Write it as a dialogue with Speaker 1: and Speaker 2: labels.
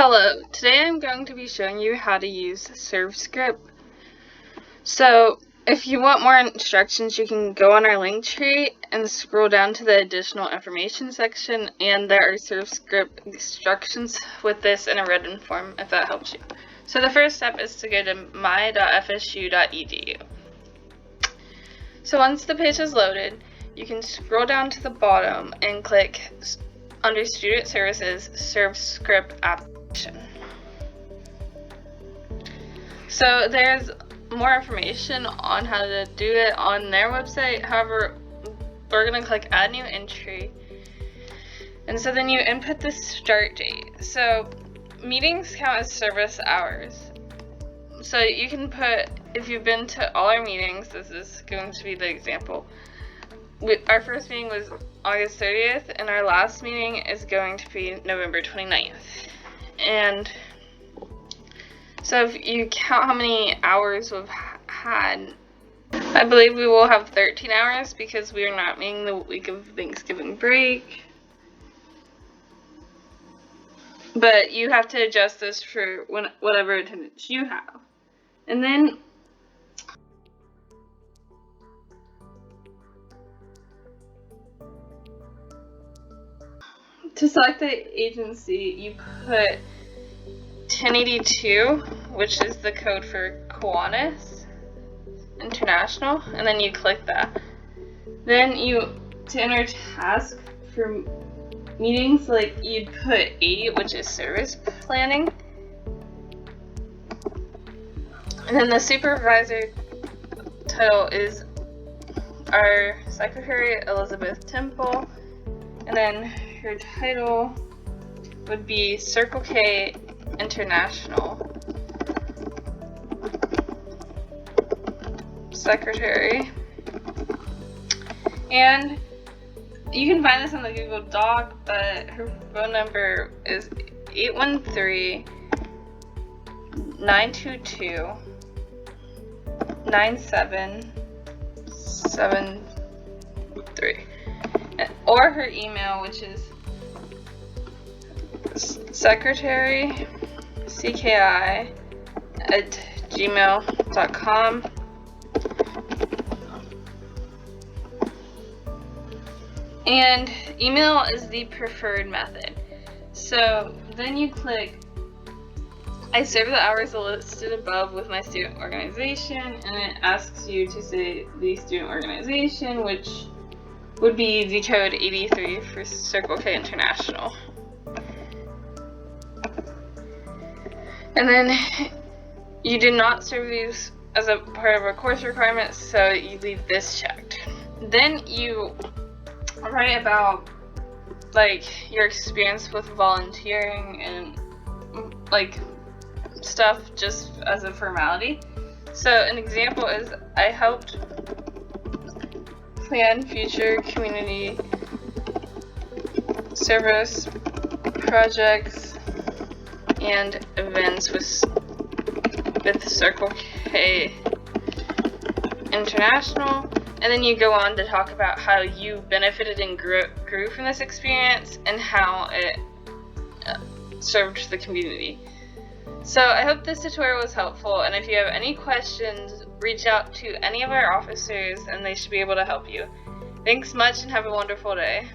Speaker 1: Hello, today I'm going to be showing you how to use ServScript. So if you want more instructions, you can go on our link tree and scroll down to the additional information section, and there are ServScript instructions with this in a written form if that helps you. So the first step is to go to my.fsu.edu. So once the page is loaded, you can scroll down to the bottom and click under Student Services, ServScript Application. So there's more information on how to do it on their website. However, we're going to click Add New Entry. And so then you input the start date. So meetings count as service hours. So you can put, if you've been to all our meetings, this is going to be the example. Our first meeting was August 30th, and our last meeting is going to be November 29th. And so if you count how many hours we've had, I believe we will have 13 hours because we are not meeting the week of Thanksgiving break. But you have to adjust this for whatever attendance you have. And then to select the agency, you put 1082, which is the code for Kiwanis International, and then you click that. Then to enter task for meetings, like you'd put 80, which is service planning. And then the supervisor title is our secretary, Elizabeth Temple, and then her title would be Circle K International Secretary. And you can find this on the Google Doc, but her phone number is 813-922-9773, or her email, which is Secretary CKI @gmail.com. And email is the preferred method. So then you click I serve the hours listed above with my student organization, and it asks you to say the student organization, which would be the code 83 for Circle K International. And then you did not serve these as a part of our course requirements, so you leave this checked. Then you write about your experience with volunteering and stuff just as a formality. So an example is I helped plan future community service projects and events with Circle K International. And then you go on to talk about how you benefited and grew from this experience and how it served the community. So I hope this tutorial was helpful, and if you have any questions, reach out to any of our officers and they should be able to help you. Thanks much and have a wonderful day.